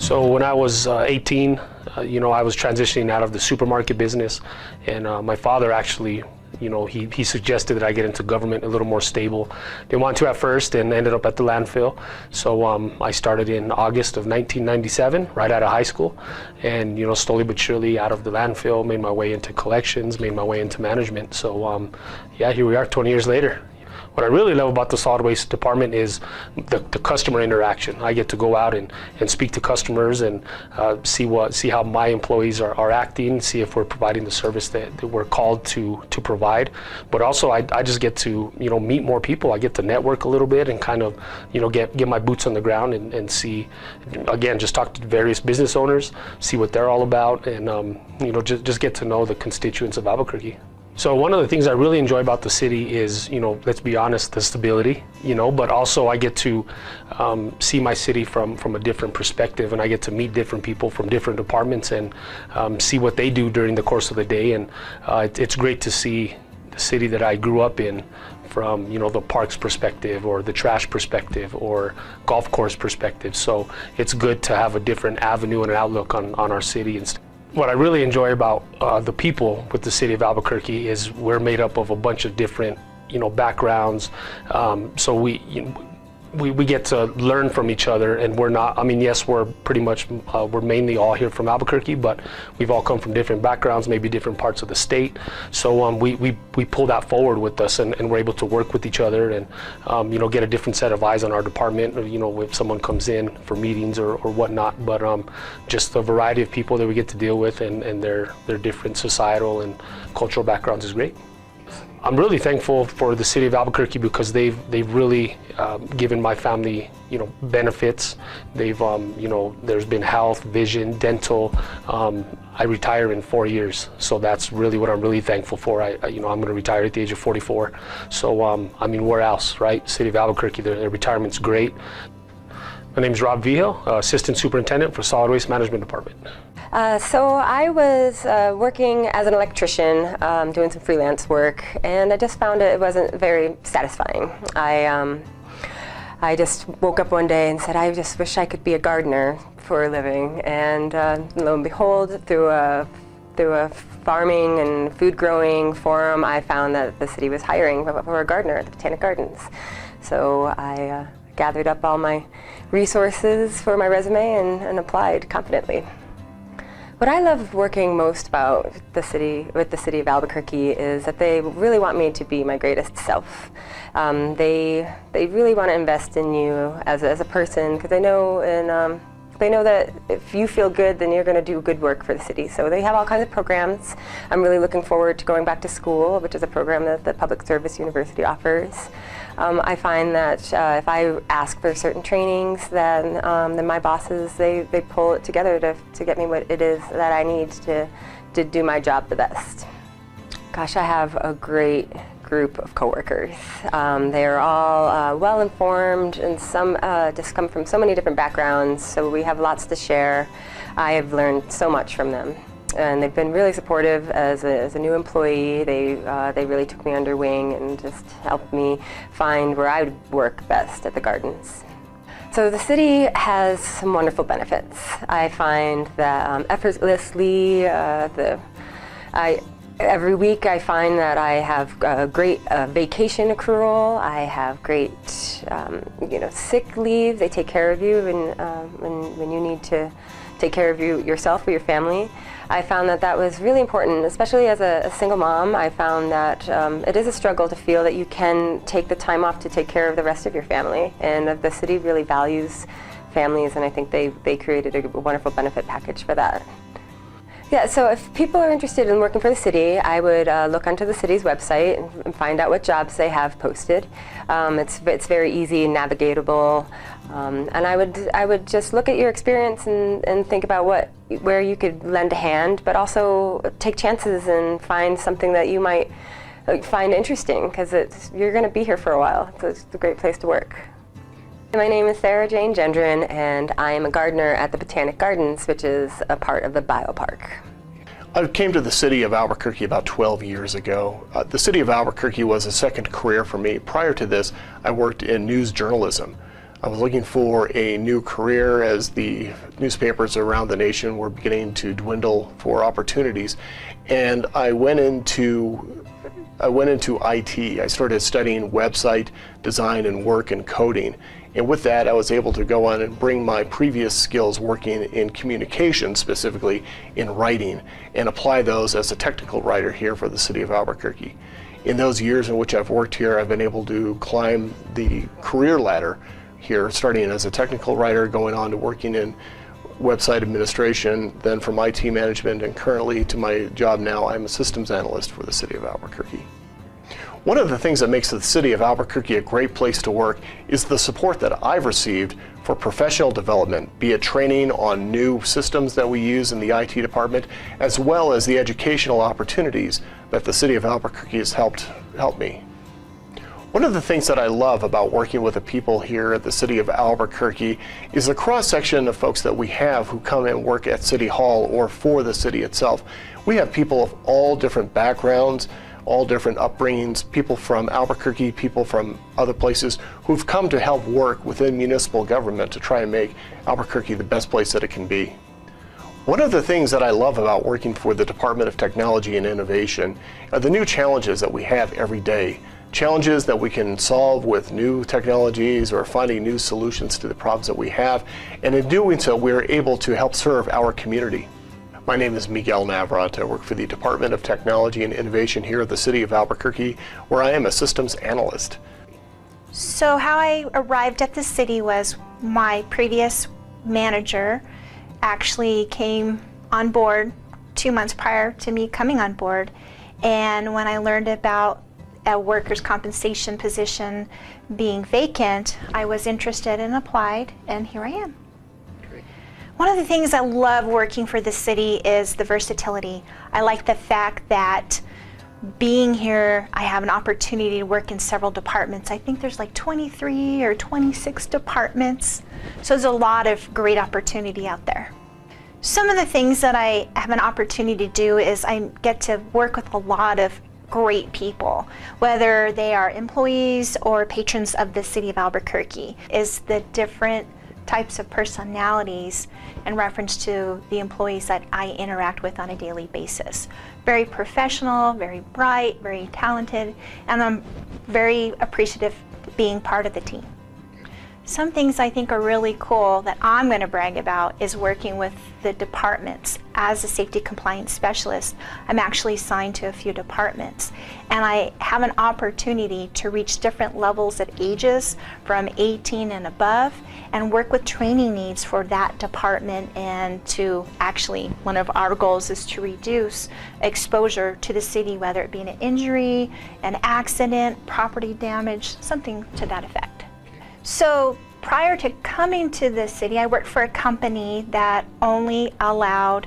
So when I was 18, I was transitioning out of the supermarket business, and my father actually, he suggested that I get into government, a little more stable. Didn't want to at first, and ended up at the landfill. So I started in August of 1997, right out of high school, and slowly but surely out of the landfill, made my way into collections, made my way into management. So yeah, here we are 20 years later. What I really love about the solid waste department is the customer interaction. I get to go out and speak to customers and see how my employees are acting, see if we're providing the service that we're called to provide. But also I just get to meet more people. I get to network a little bit and kind of get my boots on the ground and see, again, just talk to various business owners, see what they're all about, and just get to know the constituents of Albuquerque. So one of the things I really enjoy about the city is, let's be honest, the stability, but also I get to see my city from a different perspective, and I get to meet different people from different departments and see what they do during the course of the day. And it's great to see the city that I grew up in from, the parks perspective or the trash perspective or golf course perspective. So it's good to have a different avenue and an outlook on our city. What I really enjoy about the people with the city of Albuquerque is we're made up of a bunch of different, backgrounds. So we get to learn from each other, and we're not, yes, we're pretty much, we're mainly all here from Albuquerque, but we've all come from different backgrounds, maybe different parts of the state. So we pull that forward with us, and we're able to work with each other and, get a different set of eyes on our department, if someone comes in for meetings or whatnot. But just the variety of people that we get to deal with and their different societal and cultural backgrounds is great. I'm really thankful for the city of Albuquerque because they've really given my family, benefits. They've, there's been health, vision, dental. I retire in 4 years, so that's really what I'm really thankful for. I'm going to retire at the age of 44. So, where else, right? City of Albuquerque, their retirement's great. My name is Rob Vigil, Assistant Superintendent for Solid Waste Management Department. So I was working as an electrician, doing some freelance work, and I just found it wasn't very satisfying. I just woke up one day and said, I just wish I could be a gardener for a living. And lo and behold, through a farming and food growing forum, I found that the city was hiring for a gardener at the Botanic Gardens. So I gathered up all my resources for my resume and applied confidently. What I love working most about with the city of Albuquerque is that they really want me to be my greatest self. They really want to invest in you as a person, because they know that if you feel good, then you're going to do good work for the city. So they have all kinds of programs. I'm really looking forward to going back to school, which is a program that the Public Service University offers. I find that if I ask for certain trainings, then my bosses, they pull it together to get me what it is that I need to do my job the best. Gosh, I have a great group of coworkers. They are all well-informed, and some just come from so many different backgrounds, so we have lots to share. I have learned so much from them. And they've been really supportive as a new employee. They really took me under wing and just helped me find where I would work best at the gardens. So the city has some wonderful benefits. I find that effortlessly, every week I find that I have a great vacation accrual. I have great, sick leave. They take care of you when you need to take care of yourself or your family. I found that was really important, especially as a single mom. I found that it is a struggle to feel that you can take the time off to take care of the rest of your family, and the city really values families, and I think they created a wonderful benefit package for that. Yeah, so if people are interested in working for the city, I would look onto the city's website and find out what jobs they have posted. It's very easy and navigatable, and I would just look at your experience and think about where you could lend a hand, but also take chances and find something that you might find interesting, because you're going to be here for a while. So it's a great place to work. My name is Sarah Jane Gendron, and I am a gardener at the Botanic Gardens, which is a part of the biopark. I came to the city of Albuquerque about 12 years ago. The city of Albuquerque was a second career for me. Prior to this, I worked in news journalism. I was looking for a new career as the newspapers around the nation were beginning to dwindle for opportunities, and I went into IT. I started studying website design and work and coding, and with that I was able to go on and bring my previous skills working in communication, specifically in writing, and apply those as a technical writer here for the city of Albuquerque. In those years in which I've worked here, I've been able to climb the career ladder here, starting as a technical writer, going on to working in website administration, then from IT management, and currently to my job now, I'm a systems analyst for the city of Albuquerque. One of the things that makes the city of Albuquerque a great place to work is the support that I've received for professional development, be it training on new systems that we use in the IT department, as well as the educational opportunities that the city of Albuquerque has helped me. One of the things that I love about working with the people here at the city of Albuquerque is the cross-section of folks that we have who come and work at City Hall or for the city itself. We have people of all different backgrounds, all different upbringings, people from Albuquerque, people from other places who've come to help work within municipal government to try and make Albuquerque the best place that it can be. One of the things that I love about working for the Department of Technology and Innovation are the new challenges that we have every day. Challenges that we can solve with new technologies or finding new solutions to the problems that we have, and in doing so we're able to help serve our community. My name is Miguel Navrat. I work for the Department of Technology and Innovation here at the city of Albuquerque, where I am a systems analyst. So how I arrived at the city was my previous manager actually came on board 2 months prior to me coming on board, and when I learned about a workers' compensation position being vacant, I was interested and applied, and here I am. Great. One of the things I love working for the city is the versatility. I like the fact that being here, I have an opportunity to work in several departments. I think there's like 23 or 26 departments, so there's a lot of great opportunity out there. Some of the things that I have an opportunity to do is I get to work with a lot of great people, whether they are employees or patrons of the city of Albuquerque, is the different types of personalities in reference to the employees that I interact with on a daily basis. Very professional, very bright, very talented, and I'm very appreciative being part of the team. Some things I think are really cool that I'm going to brag about is working with the departments. As a safety compliance specialist, I'm actually assigned to a few departments, and I have an opportunity to reach different levels of ages from 18 and above and work with training needs for that department, and to actually, one of our goals is to reduce exposure to the city, whether it be an injury, an accident, property damage, something to that effect. So prior to coming to the city, I worked for a company that only allowed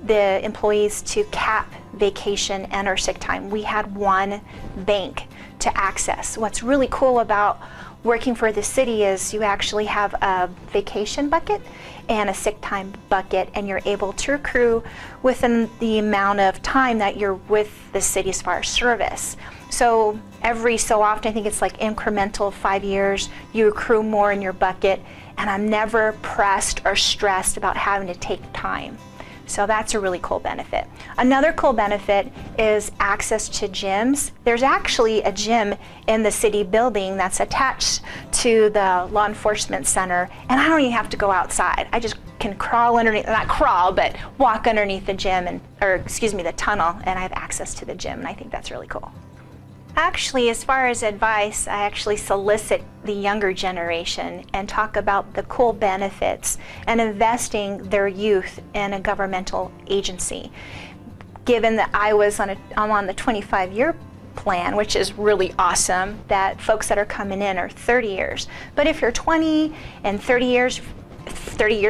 the employees to cap vacation and or sick time. We had one bank to access. What's really cool about working for the city is you actually have a vacation bucket and a sick time bucket, and you're able to accrue within the amount of time that you're with the city as far as service. So every so often, I think it's like incremental 5 years, you accrue more in your bucket, and I'm never pressed or stressed about having to take time. So that's a really cool benefit. Another cool benefit is access to gyms. There's actually a gym in the city building that's attached to the law enforcement center, and I don't even have to go outside. I just can crawl underneath, not crawl, but walk underneath the gym, the tunnel, and I have access to the gym, and I think that's really cool. Actually, as far as advice, I actually solicit the younger generation and talk about the cool benefits and investing their youth in a governmental agency. Given that I'm on the 25-year plan, which is really awesome, that folks that are coming in are 30 years. But if you're 20 and 30 years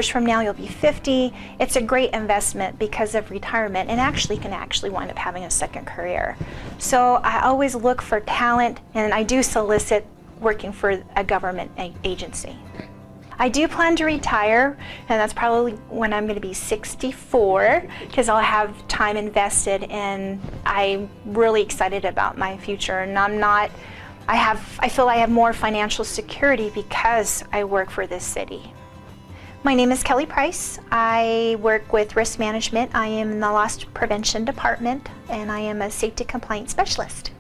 from now you'll be 50, it's a great investment because of retirement, and actually can wind up having a second career. So I always look for talent, and I do solicit working for a government agency. I do plan to retire, and that's probably when I'm going to be 64, because I'll have time invested, and I'm really excited about my future, and I'm not I feel I have more financial security because I work for this city. My name is Kelly Price. I work with risk management. I am in the loss prevention department, and I am a safety compliance specialist.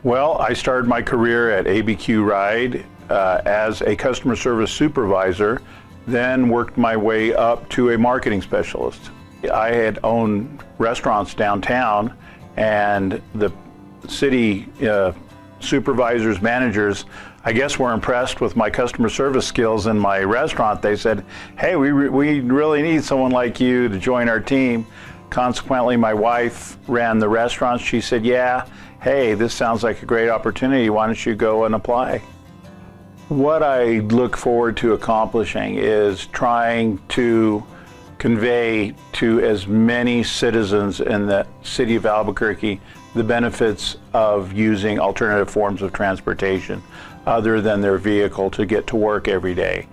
Well, I started my career at ABQ Ride as a customer service supervisor, then worked my way up to a marketing specialist. I had owned restaurants downtown, and the city supervisors, managers, I guess, were impressed with my customer service skills in my restaurant. They said, hey, we really need someone like you to join our team. Consequently, my wife ran the restaurant. She said, yeah, hey, this sounds like a great opportunity. Why don't you go and apply? What I look forward to accomplishing is trying to convey to as many citizens in the city of Albuquerque the benefits of using alternative forms of transportation other than their vehicle to get to work every day.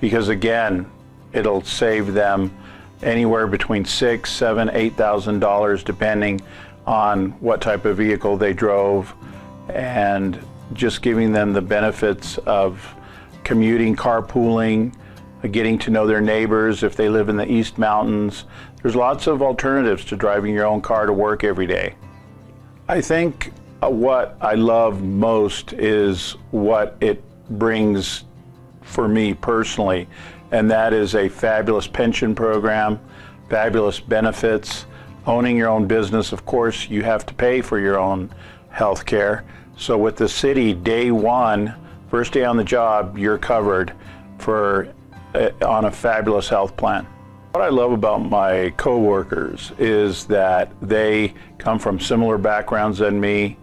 Because again, it'll save them anywhere between $6,000, $7,000, $8,000 depending on what type of vehicle they drove, and just giving them the benefits of commuting, carpooling, getting to know their neighbors if they live in the East Mountains. There's lots of alternatives to driving your own car to work every day. I think what I love most is what it brings for me personally, and that is a fabulous pension program, fabulous benefits, owning your own business. Of course, you have to pay for your own health care. So with the city, day one, first day on the job, you're covered on a fabulous health plan. What I love about my coworkers is that they come from similar backgrounds than me.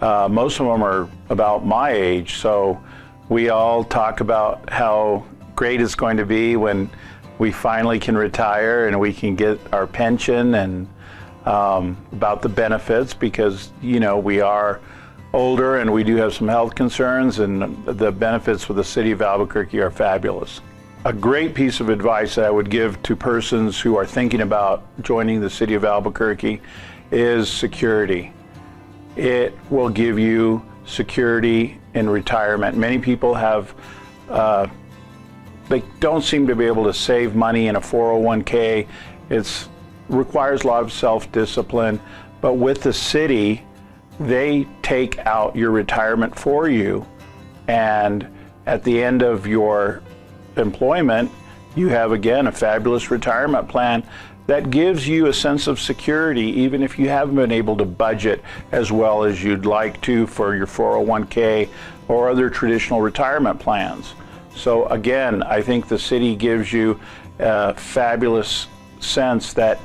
Most of them are about my age, so we all talk about how great it's going to be when we finally can retire and we can get our pension, and about the benefits, because we are older and we do have some health concerns, and the benefits with the city of Albuquerque are fabulous. A great piece of advice that I would give to persons who are thinking about joining the city of Albuquerque is security. It will give you security in retirement. Many people they don't seem to be able to save money in a 401k. It requires a lot of self-discipline, but with the city, they take out your retirement for you, and at the end of your employment, you have again a fabulous retirement plan that gives you a sense of security, even if you haven't been able to budget as well as you'd like to for your 401k or other traditional retirement plans. So again, I think the city gives you a fabulous sense that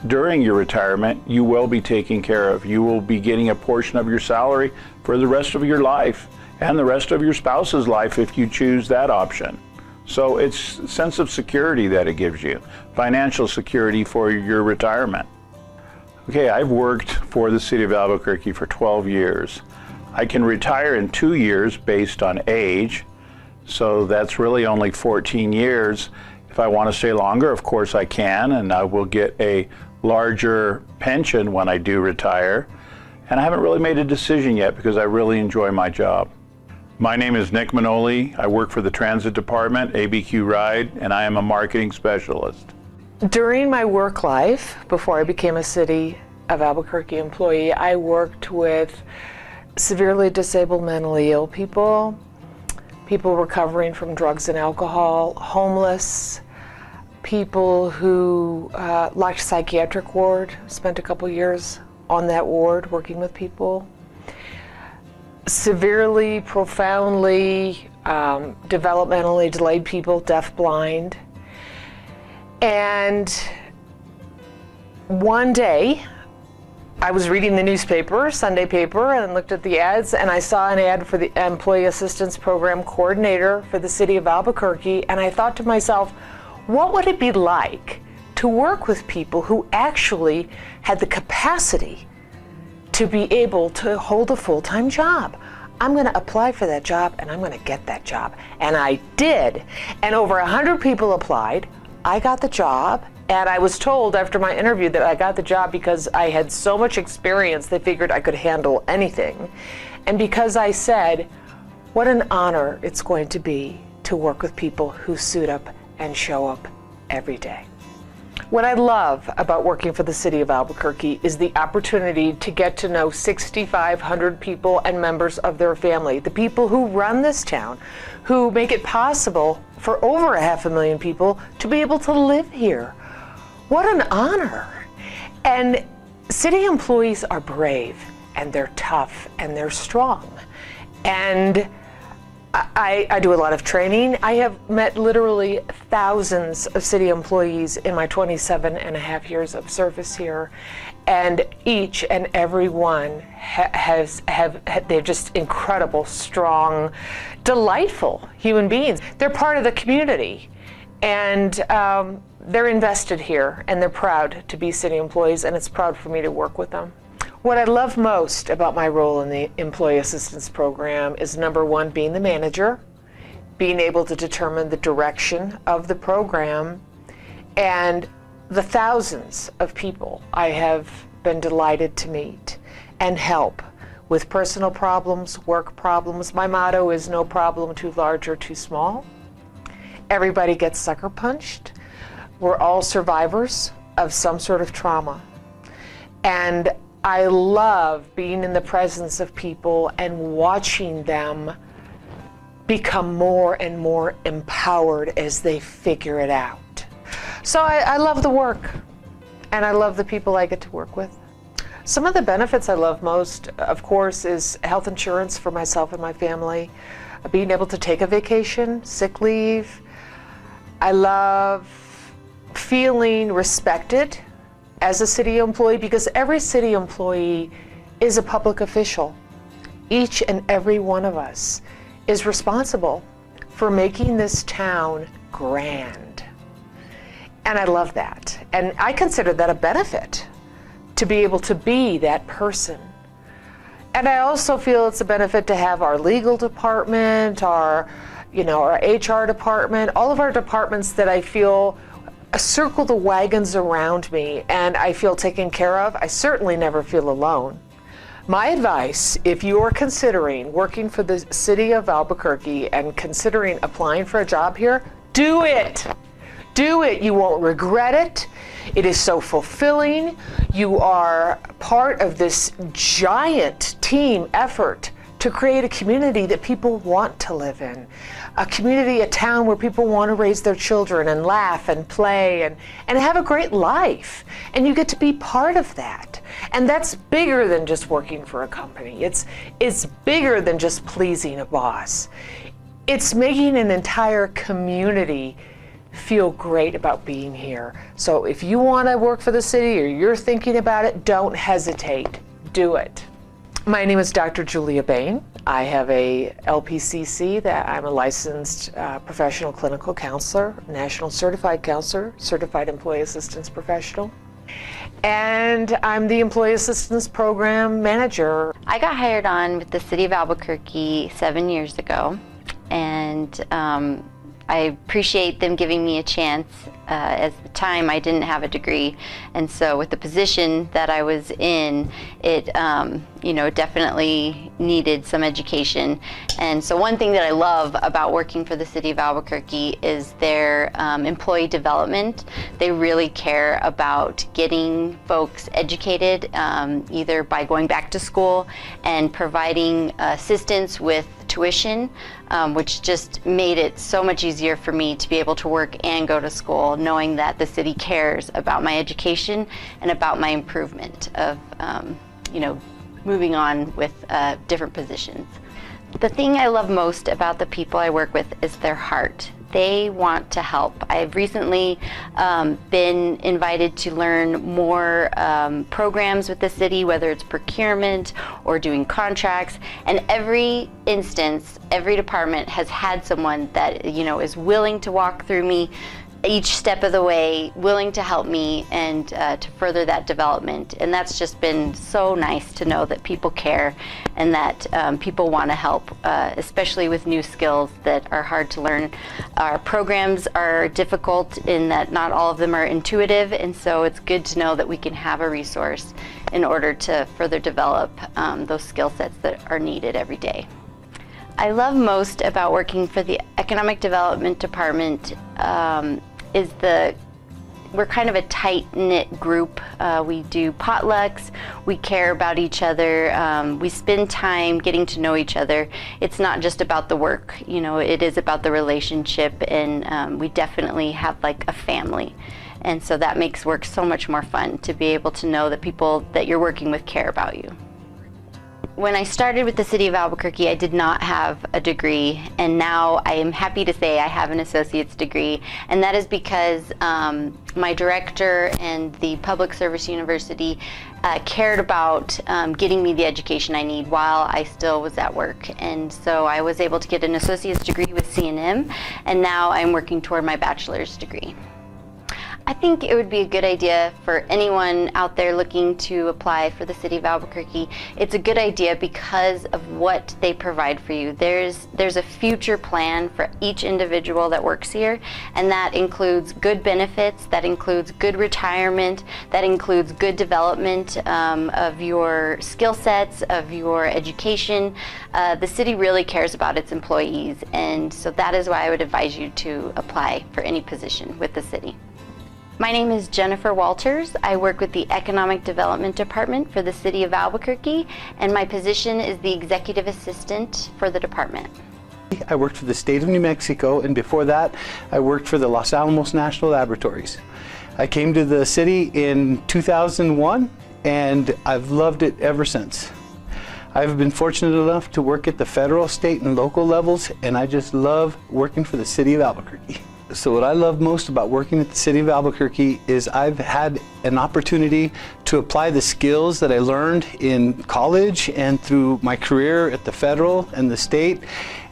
during your retirement, you will be taken care of. You will be getting a portion of your salary for the rest of your life, and the rest of your spouse's life if you choose that option. So it's a sense of security that it gives you, financial security for your retirement. Okay, I've worked for the city of Albuquerque for 12 years. I can retire in 2 years based on age, so that's really only 14 years. If I want to stay longer, of course I can, and I will get a larger pension when I do retire. And I haven't really made a decision yet because I really enjoy my job. My name is Nick Manoli. I work for the Transit Department, ABQ Ride, and I am a marketing specialist. During my work life, before I became a City of Albuquerque employee, I worked with severely disabled mentally ill people, people recovering from drugs and alcohol, homeless, people who lacked psychiatric ward. Spent a couple years on that ward working with people. Severely, profoundly, developmentally delayed people, deaf, blind. And one day, I was reading the newspaper, Sunday paper, and looked at the ads, and I saw an ad for the Employee Assistance Program Coordinator for the City of Albuquerque, and I thought to myself, what would it be like to work with people who actually had the capacity to be able to hold a full-time job? I'm going to apply for that job, and I'm going to get that job. And I did. And over 100 people applied. I got the job, and I was told after my interview that I got the job because I had so much experience they figured I could handle anything. and because I said, what an honor it's going to be to work with people who suit up and show up every day. What I love about working for the City of Albuquerque is the opportunity to get to know 6,500 people and members of their family, the people who run this town, who make it possible for over 500,000 people to be able to live here. What an honor. And city employees are brave, and they're tough, and they're strong. And I do a lot of training. I have met literally thousands of city employees in my 27 and a half years of service here, and each and every one they're just incredible, strong, delightful human beings. They're part of the community, and they're invested here, and they're proud to be city employees, and it's proud for me to work with them. What I love most about my role in the Employee Assistance Program is, number one, being the manager, being able to determine the direction of the program, and the thousands of people I have been delighted to meet and help with personal problems, work problems. My motto is no problem too large or too small. Everybody gets sucker punched. We're all survivors of some sort of trauma. And I love being in the presence of people and watching them become more and more empowered as they figure it out. So I love the work, and I love the people I get to work with. Some of the benefits I love most, of course, is health insurance for myself and my family, being able to take a vacation, sick leave. I love feeling respected as a city employee, because every city employee is a public official. Each and every one of us is responsible for making this town grand. And I love that. And I consider that a benefit, to be able to be that person. And I also feel it's a benefit to have our legal department, our HR department, all of our departments that I feel circle the wagons around me, and I feel taken care of. I certainly never feel alone. My advice, if you are considering working for the City of Albuquerque and considering applying for a job here, do it. Do it. You won't regret it. It is so fulfilling. You are part of this giant team effort to create a community that people want to live in. A community, a town where people want to raise their children and laugh and play and have a great life. And you get to be part of that. And that's bigger than just working for a company. It's bigger than just pleasing a boss. It's making an entire community feel great about being here. So if you want to work for the city or you're thinking about it, don't hesitate. Do it. My name is Dr. Julia Bain. I have a LPCC, that I'm a licensed professional clinical counselor, national certified counselor, certified employee assistance professional. And I'm the Employee Assistance Program Manager. I got hired on with the City of Albuquerque 7 years ago, and I appreciate them giving me a chance. At the time, I didn't have a degree, and so with the position that I was in, it definitely needed some education. And so one thing that I love about working for the City of Albuquerque is their employee development. They really care about getting folks educated, either by going back to school and providing assistance with tuition, which just made it so much easier for me to be able to work and go to school, knowing that the city cares about my education and about my improvement of, moving on with different positions. The thing I love most about the people I work with is their heart. They want to help. I've recently been invited to learn more programs with the city, whether it's procurement or doing contracts, and every instance, every department has had someone that is willing to walk through me each step of the way, willing to help me and to further that development. And that's just been so nice to know that people care and that people want to help, especially with new skills that are hard to learn. Our programs are difficult in that not all of them are intuitive, and so it's good to know that we can have a resource in order to further develop those skill sets that are needed every day. I love most about working for the Economic Development Department is we're kind of a tight-knit group. We do potlucks, we care about each other, we spend time getting to know each other. It's not just about the work, you know, it is about the relationship, and we definitely have like a family. And so that makes work so much more fun, to be able to know that people that you're working with care about you. When I started with the City of Albuquerque, I did not have a degree, and now I am happy to say I have an associate's degree, and that is because my director and the Public Service University cared about getting me the education I need while I still was at work. And so I was able to get an associate's degree with C&M, and now I'm working toward my bachelor's degree. I think it would be a good idea for anyone out there looking to apply for the City of Albuquerque. It's a good idea because of what they provide for you. There's a future plan for each individual that works here, and that includes good benefits, that includes good retirement, that includes good development of your skill sets, of your education. The city really cares about its employees, and so that is why I would advise you to apply for any position with the city. My name is Jennifer Walters. I work with the Economic Development Department for the City of Albuquerque, and my position is the Executive Assistant for the department. I worked for the state of New Mexico, and before that, I worked for the Los Alamos National Laboratories. I came to the city in 2001, and I've loved it ever since. I've been fortunate enough to work at the federal, state, and local levels, and I just love working for the City of Albuquerque. So what I love most about working at the City of Albuquerque is I've had an opportunity to apply the skills that I learned in college and through my career at the federal and the state,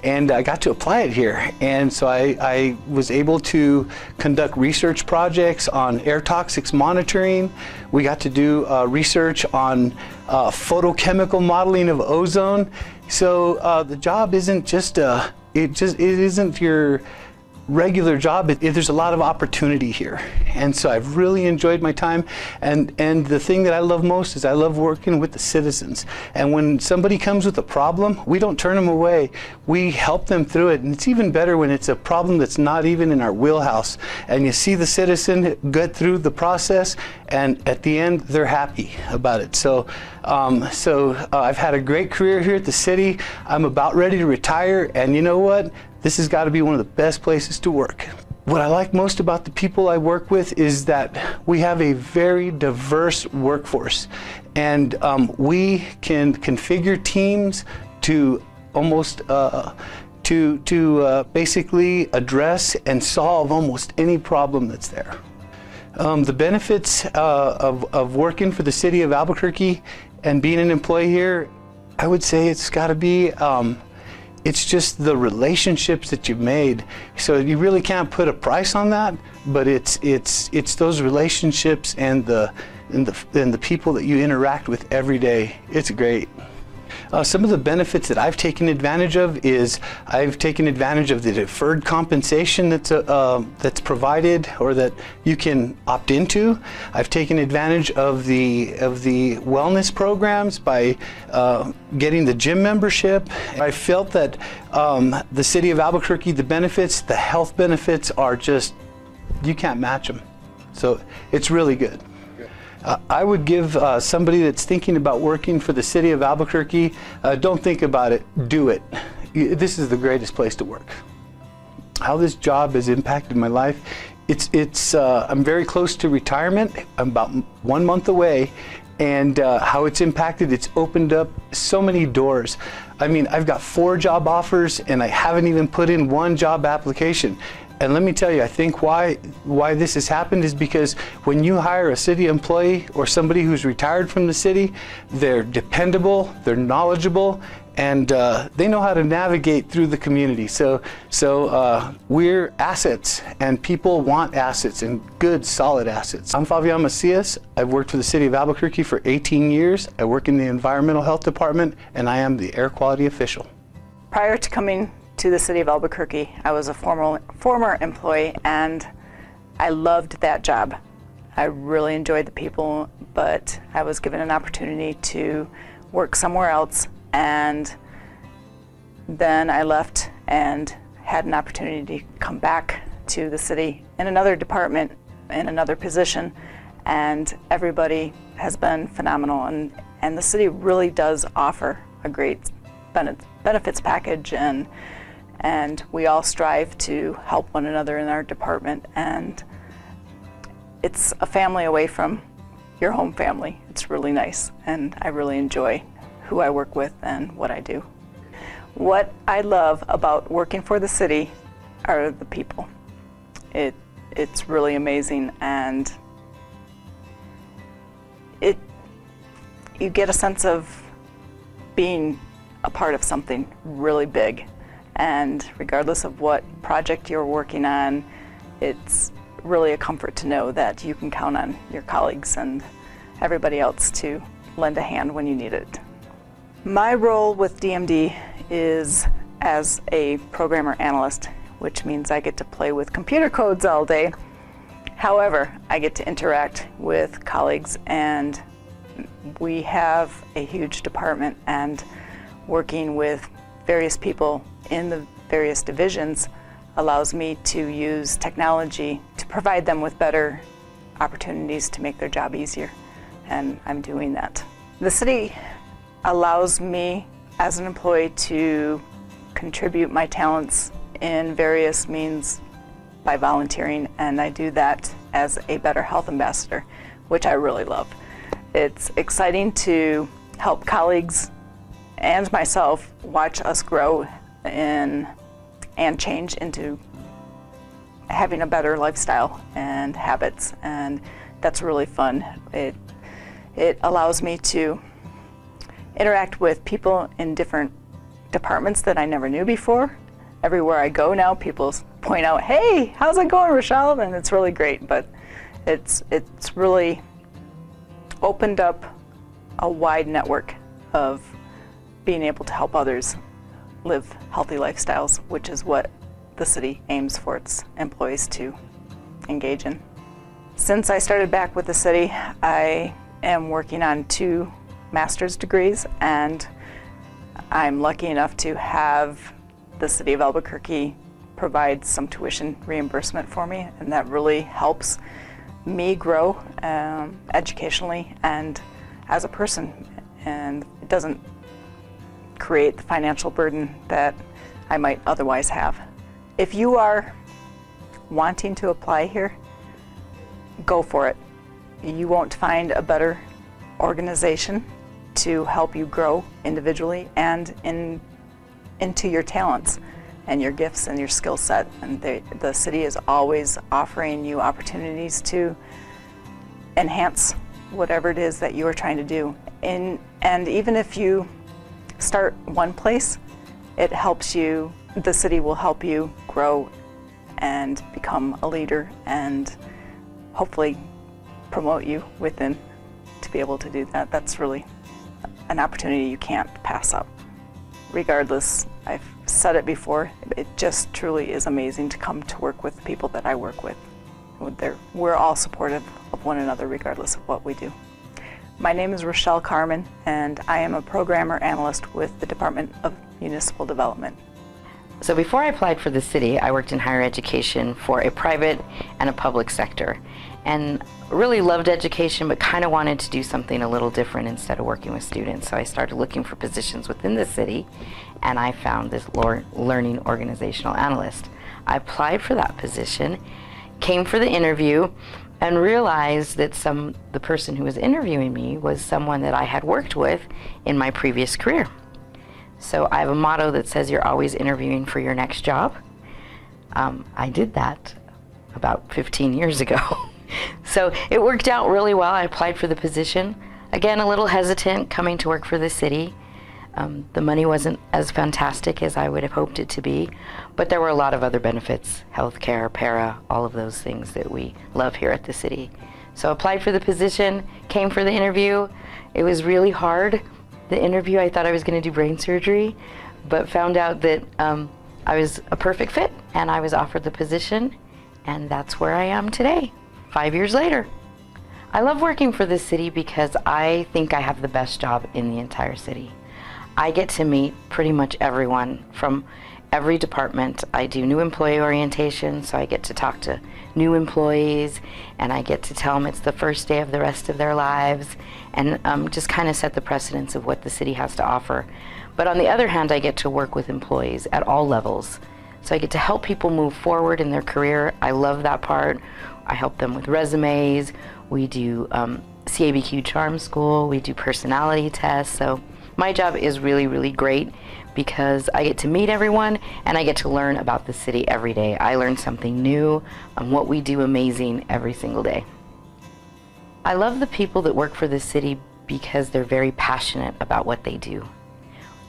and I got to apply it here. And so I was able to conduct research projects on air toxics monitoring. We got to do research on photochemical modeling of ozone. So the job isn't just it isn't your regular job. There's a lot of opportunity here, and so I've really enjoyed my time, and the thing that I love most is I love working with the citizens. And when somebody comes with a problem, we don't turn them away, we help them through it. And it's even better when it's a problem that's not even in our wheelhouse, and you see the citizen get through the process, and at the end they're happy about it. So I've had a great career here at the city. I'm about ready to retire, and you know what? This has got to be one of the best places to work. What I like most about the people I work with is that we have a very diverse workforce, and we can configure teams to almost basically address and solve almost any problem that's there. The benefits of working for the City of Albuquerque and being an employee here, I would say it's got to be it's just the relationships that you've made. So you really can't put a price on that, but it's those relationships and the people that you interact with every day. It's great. Some of the benefits that I've taken advantage of is I've taken advantage of the deferred compensation that's provided or that you can opt into. I've taken advantage of the wellness programs by getting the gym membership. I felt that the City of Albuquerque, the benefits, the health benefits are just, you can't match them. So it's really good. I would give somebody that's thinking about working for the City of Albuquerque, don't think about it, do it. This is the greatest place to work. How this job has impacted my life, I'm very close to retirement. I'm about 1 month away, and how it's impacted, it's opened up so many doors. I mean, I've got 4 job offers, and I haven't even put in 1 job application. And let me tell you, I think why this has happened is because when you hire a city employee or somebody who's retired from the city, they're dependable, they're knowledgeable, and they know how to navigate through the community. So we're assets, and people want assets, and good, solid assets. I'm Fabian Macias. I've worked for the City of Albuquerque for 18 years. I work in the Environmental Health Department, and I am the air quality official. Prior to coming to the City of Albuquerque, I was a former employee, and I loved that job. I really enjoyed the people, but I was given an opportunity to work somewhere else, and then I left and had an opportunity to come back to the city in another department, in another position, and everybody has been phenomenal, and the city really does offer a great benefits package, and we all strive to help one another in our department, and it's a family away from your home family. It's really nice, and I really enjoy who I work with and what I do. What I love about working for the city are the people. It's really amazing, and you get a sense of being a part of something really big, and regardless of what project you're working on, it's really a comfort to know that you can count on your colleagues and everybody else to lend a hand when you need it. My role with DMD is as a programmer analyst, which means I get to play with computer codes all day. However, I get to interact with colleagues, and we have a huge department, and working with various people in the various divisions allows me to use technology to provide them with better opportunities to make their job easier, and I'm doing that. The city allows me as an employee to contribute my talents in various means by volunteering, and I do that as a Better Health Ambassador, which I really love. It's exciting to help colleagues and myself watch us grow and change into having a better lifestyle and habits, and that's really fun. It allows me to interact with people in different departments that I never knew before. Everywhere I go now, people point out, "Hey, how's it going, Rochelle?" And it's really great, but it's really opened up a wide network of being able to help others live healthy lifestyles, which is what the city aims for its employees to engage in. Since I started back with the city, I am working on 2 master's degrees, and I'm lucky enough to have the city of Albuquerque provide some tuition reimbursement for me, and that really helps me grow educationally and as a person, and it doesn't create the financial burden that I might otherwise have. If you are wanting to apply here, go for it. You won't find a better organization to help you grow individually and into your talents and your gifts and your skill set. And the city is always offering you opportunities to enhance whatever it is that you are trying to do. And even if you start one place, it helps you, the city will help you grow and become a leader and hopefully promote you within to be able to do that. That's really an opportunity you can't pass up. Regardless, I've said it before, it just truly is amazing to come to work with the people that I work with. We're all supportive of one another regardless of what we do. My name is Rochelle Carmen, and I am a programmer analyst with the Department of Municipal Development. So before I applied for the city, I worked in higher education for a private and a public sector, and really loved education, but kind of wanted to do something a little different instead of working with students. So I started looking for positions within the city, and I found this learning organizational analyst. I applied for that position, came for the interview, and realized that the person who was interviewing me was someone that I had worked with in my previous career. So I have a motto that says you're always interviewing for your next job. I did that about 15 years ago. So it worked out really well. I applied for the position. Again, a little hesitant coming to work for the city. The money wasn't as fantastic as I would have hoped it to be, but there were a lot of other benefits, healthcare, para, all of those things that we love here at the city. So applied for the position, came for the interview. It was really hard. The interview, I thought I was going to do brain surgery, but found out that I was a perfect fit, and I was offered the position, and that's where I am today, 5 years later. I love working for the city because I think I have the best job in the entire city. I get to meet pretty much everyone from every department. I do new employee orientation, so I get to talk to new employees, and I get to tell them it's the first day of the rest of their lives, and just kind of set the precedence of what the city has to offer. But on the other hand, I get to work with employees at all levels. So I get to help people move forward in their career. I love that part. I help them with resumes. We do CABQ Charm School. We do personality tests. So my job is really, really great because I get to meet everyone and I get to learn about the city every day. I learn something new and what we do amazing every single day. I love the people that work for the city because they're very passionate about what they do.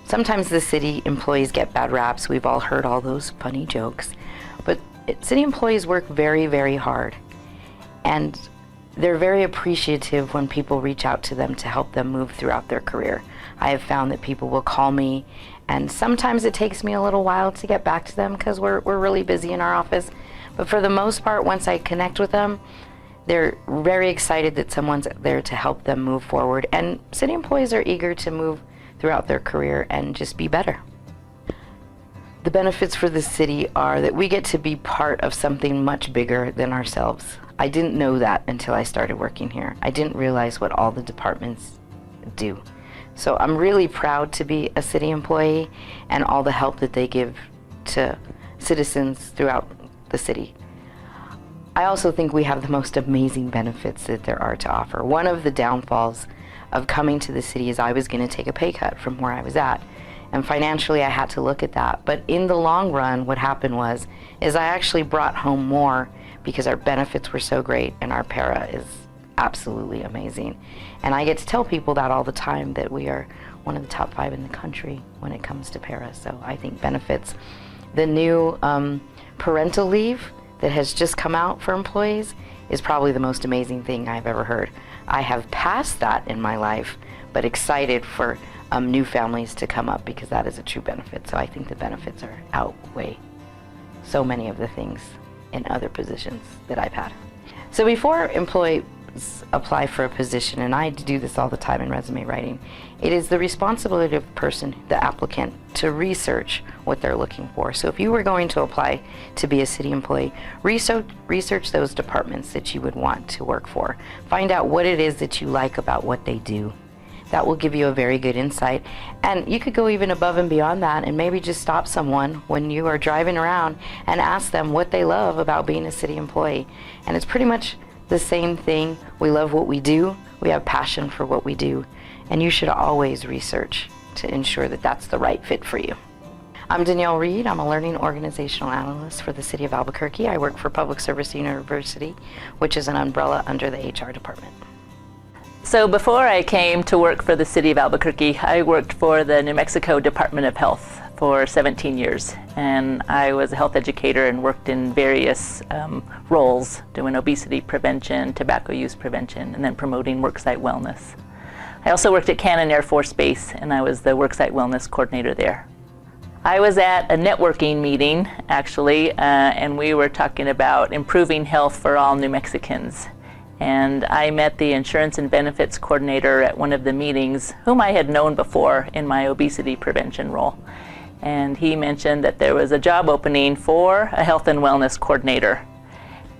Sometimes the city employees get bad raps. We've all heard all those funny jokes, but city employees work very, very hard. And they're very appreciative when people reach out to them to help them move throughout their career. I have found that people will call me, and sometimes it takes me a little while to get back to them because we're really busy in our office. But for the most part, once I connect with them, they're very excited that someone's there to help them move forward. And city employees are eager to move throughout their career and just be better. The benefits for the city are that we get to be part of something much bigger than ourselves. I didn't know that until I started working here. I didn't realize what all the departments do. So I'm really proud to be a city employee and all the help that they give to citizens throughout the city. I also think we have the most amazing benefits that there are to offer. One of the downfalls of coming to the city is I was going to take a pay cut from where I was at. And financially I had to look at that. But in the long run, what happened is I actually brought home more because our benefits were so great and our para is absolutely amazing. And I get to tell people that all the time, that we are one of the top 5 in the country when it comes to para. So I think benefits. The new parental leave that has just come out for employees is probably the most amazing thing I've ever heard. I have passed that in my life, but excited for new families to come up because that is a true benefit. So I think the benefits outweigh so many of the things in other positions that I've had. So before employees apply for a position, and I do this all the time in resume writing, it is the responsibility of the person, the applicant, to research what they're looking for. So if you were going to apply to be a city employee, research those departments that you would want to work for. Find out what it is that you like about what they do. That will give you a very good insight. And you could go even above and beyond that and maybe just stop someone when you are driving around and ask them what they love about being a city employee. And it's pretty much the same thing. We love what we do. We have passion for what we do. And you should always research to ensure that that's the right fit for you. I'm Danielle Reed. I'm a learning organizational analyst for the city of Albuquerque. I work for Public Service University, which is an umbrella under the HR department. So before I came to work for the city of Albuquerque, I worked for the New Mexico Department of Health for 17 years. And I was a health educator and worked in various roles, doing obesity prevention, tobacco use prevention, and then promoting worksite wellness. I also worked at Cannon Air Force Base, and I was the worksite wellness coordinator there. I was at a networking meeting, actually, and we were talking about improving health for all New Mexicans. And I met the insurance and benefits coordinator at one of the meetings, whom I had known before in my obesity prevention role. And he mentioned that there was a job opening for a health and wellness coordinator.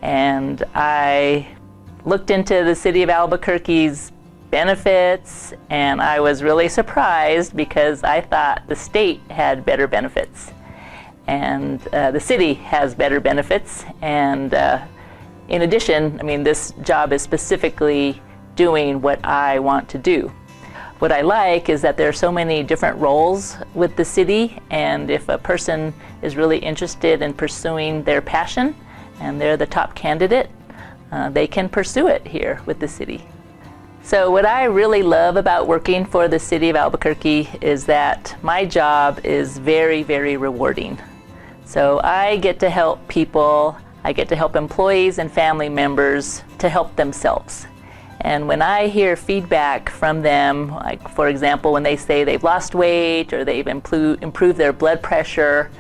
And I looked into the city of Albuquerque's benefits, and I was really surprised because I thought the state had better benefits. And the city has better benefits, and in addition, I mean, this job is specifically doing what I want to do. What I like is that there are so many different roles with the city, and if a person is really interested in pursuing their passion and they're the top candidate, they can pursue it here with the city. So what I really love about working for the city of Albuquerque is that my job is very, very rewarding. So I get to help people. I get to help employees and family members to help themselves. And when I hear feedback from them, like for example, when they say they've lost weight or they've improved their blood pressure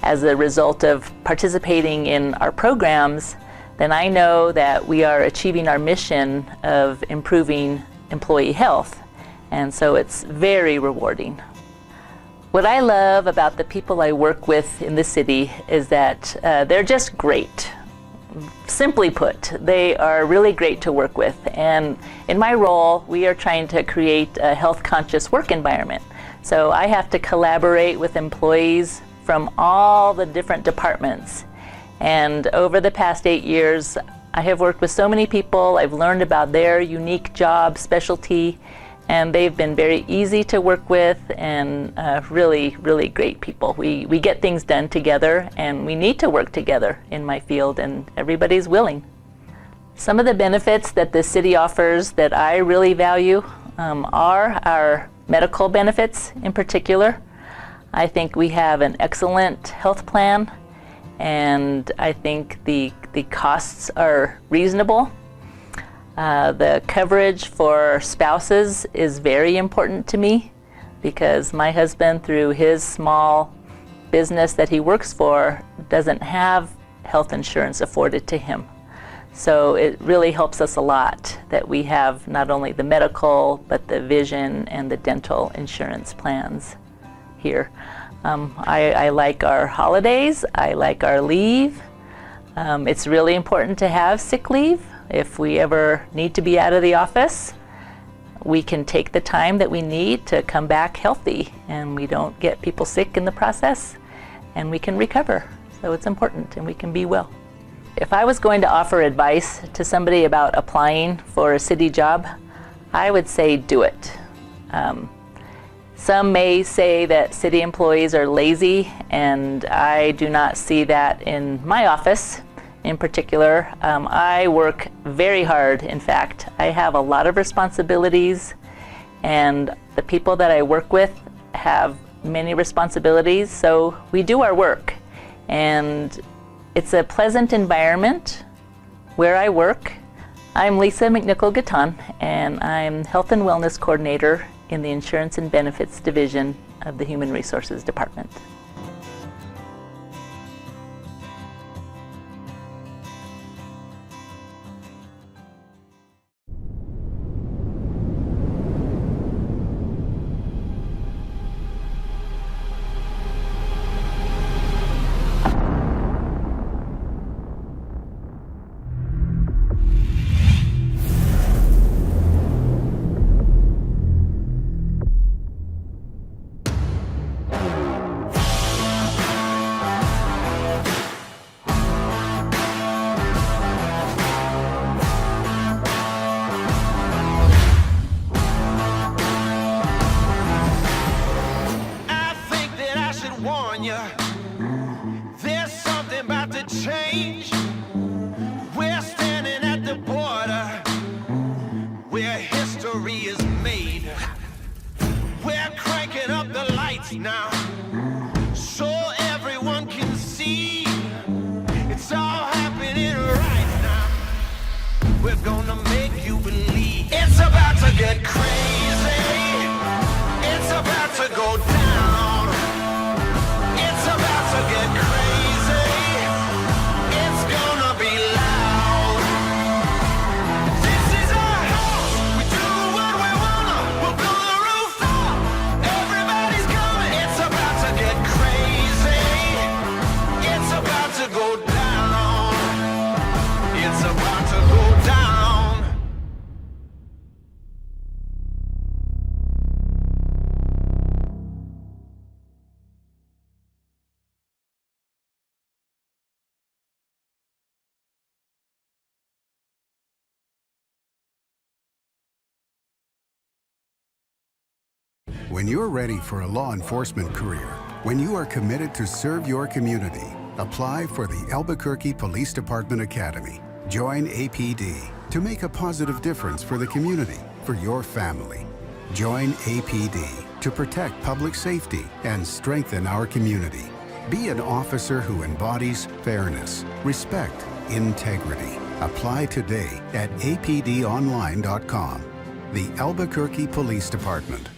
as a result of participating in our programs, then I know that we are achieving our mission of improving employee health. And so it's very rewarding. What I love about the people I work with in the city is that they're just great. Simply put, they are really great to work with. And in my role, we are trying to create a health-conscious work environment. So I have to collaborate with employees from all the different departments. And over the past 8 years, I have worked with so many people. I've learned about their unique job, specialty, and they've been very easy to work with and really, really great people. We get things done together, and we need to work together in my field, and everybody's willing. Some of the benefits that the city offers that I really value are our medical benefits in particular. I think we have an excellent health plan, and I think the costs are reasonable. The coverage for spouses is very important to me because my husband, through his small business that he works for, doesn't have health insurance afforded to him. So it really helps us a lot that we have not only the medical, but the vision and the dental insurance plans here. I like our holidays. I like our leave. It's really important to have sick leave. If we ever need to be out of the office, we can take the time that we need to come back healthy, and we don't get people sick in the process, and we can recover. So it's important, and we can be well. If I was going to offer advice to somebody about applying for a city job, I would say do it. Some may say that city employees are lazy, and I do not see that in my office. In particular, I work very hard. In fact, I have a lot of responsibilities, and the people that I work with have many responsibilities, so we do our work. And it's a pleasant environment where I work. I'm Lisa McNichol-Gatton, and I'm Health and Wellness Coordinator in the Insurance and Benefits Division of the Human Resources Department. There's something about to change. We're standing at the border where history is made. We're cranking up the lights now so everyone can see it's all happening right now. We're gonna make you believe it's about to get crazy. It's about to go down. It's about to get crazy. It's gonna be loud. This is our house. We do what we wanna. We'll blow the roof off. Everybody's coming. It's about to get crazy. It's about to go down. It's about to go down. When you're ready for a law enforcement career, when you are committed to serve your community, apply for the Albuquerque Police Department Academy. Join APD to make a positive difference for the community, for your family. Join APD to protect public safety and strengthen our community. Be an officer who embodies fairness, respect, integrity. Apply today at apdonline.com. The Albuquerque Police Department.